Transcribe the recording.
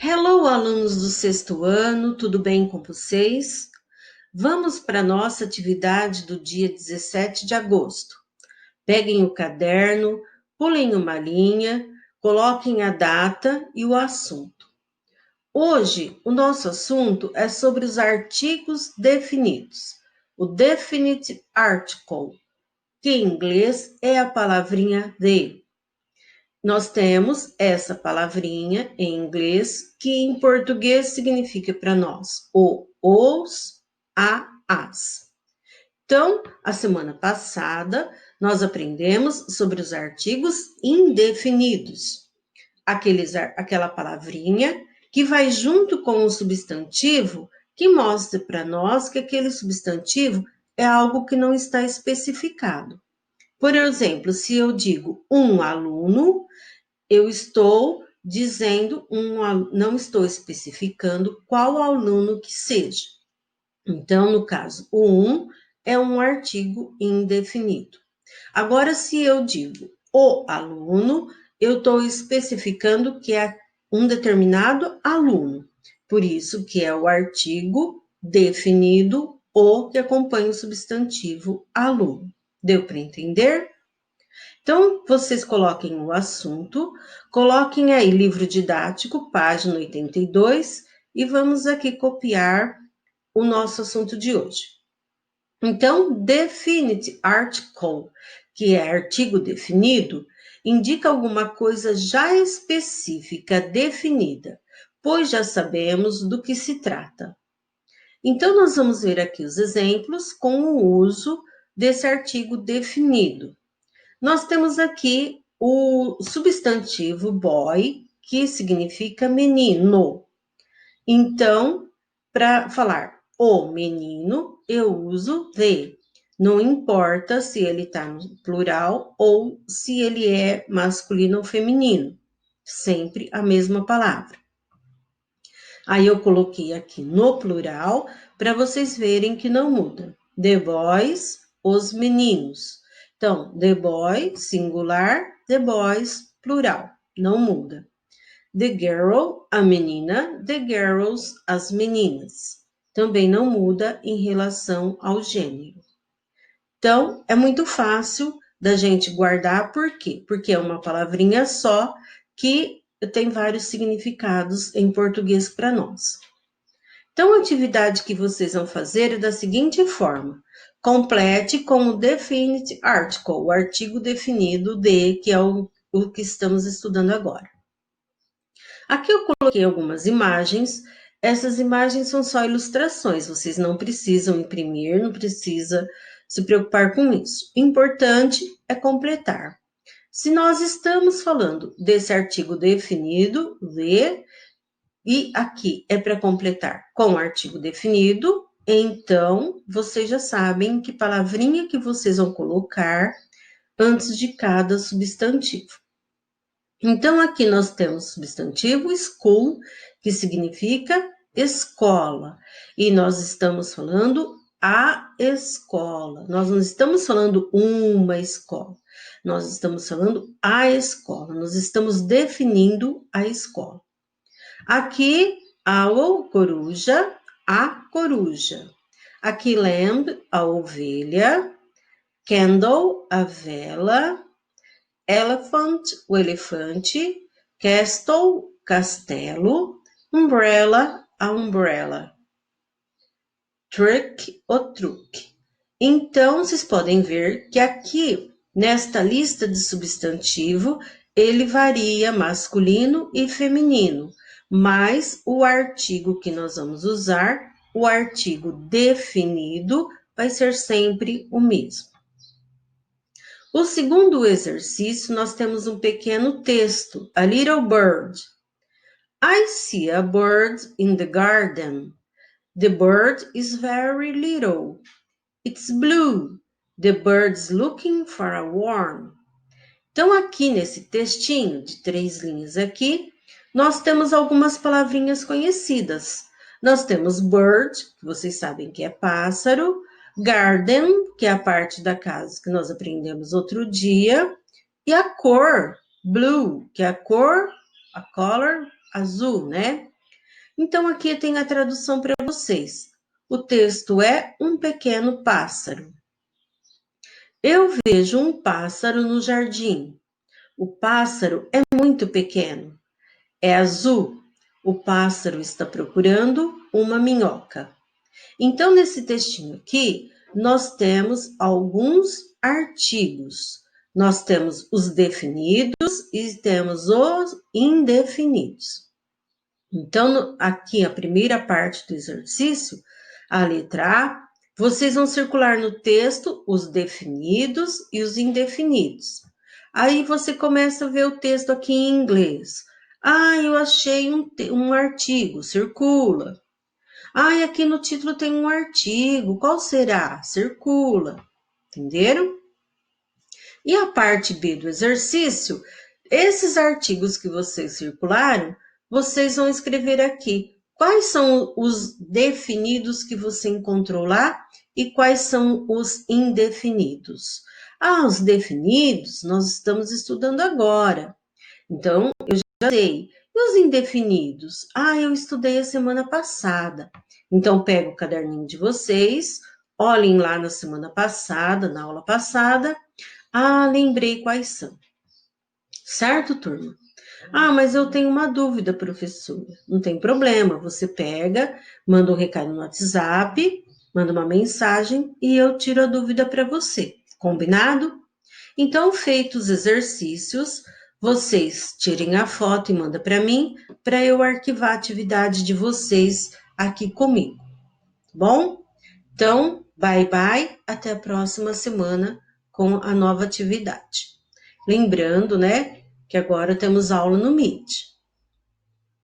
Hello, alunos do sexto ano, tudo bem com vocês? Vamos para a nossa atividade do dia 17 de agosto. Peguem o caderno, pulem uma linha, coloquem a data e o assunto. Hoje, o nosso assunto é sobre os artigos definidos. O definite article, que em inglês é a palavrinha the. Nós temos essa palavrinha em inglês, que em português significa para nós o, os, a, as. Então, a semana passada, nós aprendemos sobre os artigos indefinidos. Aquela palavrinha que vai junto com o substantivo, que mostra para nós que aquele substantivo é algo que não está especificado. Por exemplo, se eu digo um aluno, eu estou dizendo, não estou especificando qual aluno que seja. Então, no caso, o é um artigo indefinido. Agora, se eu digo o aluno, eu estou especificando que é um determinado aluno. Por isso que é o artigo definido, o que acompanha o substantivo aluno. Deu para entender? Então, vocês coloquem o assunto, coloquem aí livro didático, página 82, e vamos aqui copiar o nosso assunto de hoje. Então, definite article, que é artigo definido, indica alguma coisa já específica, definida, pois já sabemos do que se trata. Então, nós vamos ver aqui os exemplos com o uso desse artigo definido. Nós temos aqui o substantivo boy, que significa menino. Então, para falar o menino, eu uso the. Não importa se ele está no plural ou se ele é masculino ou feminino. Sempre a mesma palavra. Aí eu coloquei aqui no plural para vocês verem que não muda. The boys, os meninos. Então, the boy, singular, the boys, plural. Não muda. The girl, a menina, the girls, as meninas. Também não muda em relação ao gênero. Então, é muito fácil da gente guardar, por quê? Porque é uma palavrinha só que tem vários significados em português para nós. Então, a atividade que vocês vão fazer é da seguinte forma: complete com o definite article, o artigo definido de, que é o que estamos estudando agora. Aqui eu coloquei algumas imagens. Essas imagens são só ilustrações, vocês não precisam imprimir, não precisa se preocupar com isso. O importante é completar. Se nós estamos falando desse artigo definido, ler, e aqui é para completar com o artigo definido, então vocês já sabem que palavrinha que vocês vão colocar antes de cada substantivo. Então, aqui nós temos o substantivo school, que significa escola. E nós estamos falando a escola. Nós não estamos falando uma escola. Nós estamos falando a escola. Nós estamos definindo a escola. Aqui, owl, coruja, a coruja. Aqui, lamb, a ovelha. Candle, a vela. Elephant, o elefante. Castle, castelo. Umbrella, a umbrella. Truck, o truque. Então, vocês podem ver que aqui, nesta lista de substantivo, ele varia masculino e feminino, mas o artigo que nós vamos usar, o artigo definido, vai ser sempre o mesmo. O segundo exercício, nós temos um pequeno texto, a little bird. I see a bird in the garden. The bird is very little. It's blue. The bird's looking for a worm. Então, aqui nesse textinho de 3 linhas aqui, nós temos algumas palavrinhas conhecidas. Nós temos bird, que vocês sabem que é pássaro, garden, que é a parte da casa que nós aprendemos outro dia, e a cor, blue, que é a cor, a color azul, né? Então, aqui tem a tradução para vocês. O texto é um pequeno pássaro. Eu vejo um pássaro no jardim. O pássaro é muito pequeno. É azul. O pássaro está procurando uma minhoca. Então, nesse textinho aqui, nós temos alguns artigos. Nós temos os definidos e temos os indefinidos. Então, aqui a primeira parte do exercício, a letra A, vocês vão circular no texto os definidos e os indefinidos. Aí você começa a ver o texto aqui em inglês. Ah, eu achei um artigo, circula. Ah, e aqui no título tem um artigo, qual será? Circula. Entenderam? E a parte B do exercício, esses artigos que vocês circularam, vocês vão escrever aqui. Quais são os definidos que você encontrou lá e quais são os indefinidos? Ah, os definidos nós estamos estudando agora. Então, eu já sei. E os indefinidos? Ah, eu estudei a semana passada. Então, pego o caderninho de vocês, olhem lá na semana passada, na aula passada. Ah, lembrei quais são. Certo, turma? Ah, mas eu tenho uma dúvida, professora. Não tem problema, você pega, manda um recado no WhatsApp, manda uma mensagem e eu tiro a dúvida para você. Combinado? Então, feitos os exercícios, vocês tirem a foto e mandem para mim, para eu arquivar a atividade de vocês aqui comigo. Bom? Então, bye bye, até a próxima semana com a nova atividade. Lembrando, né, que agora temos aula no Meet.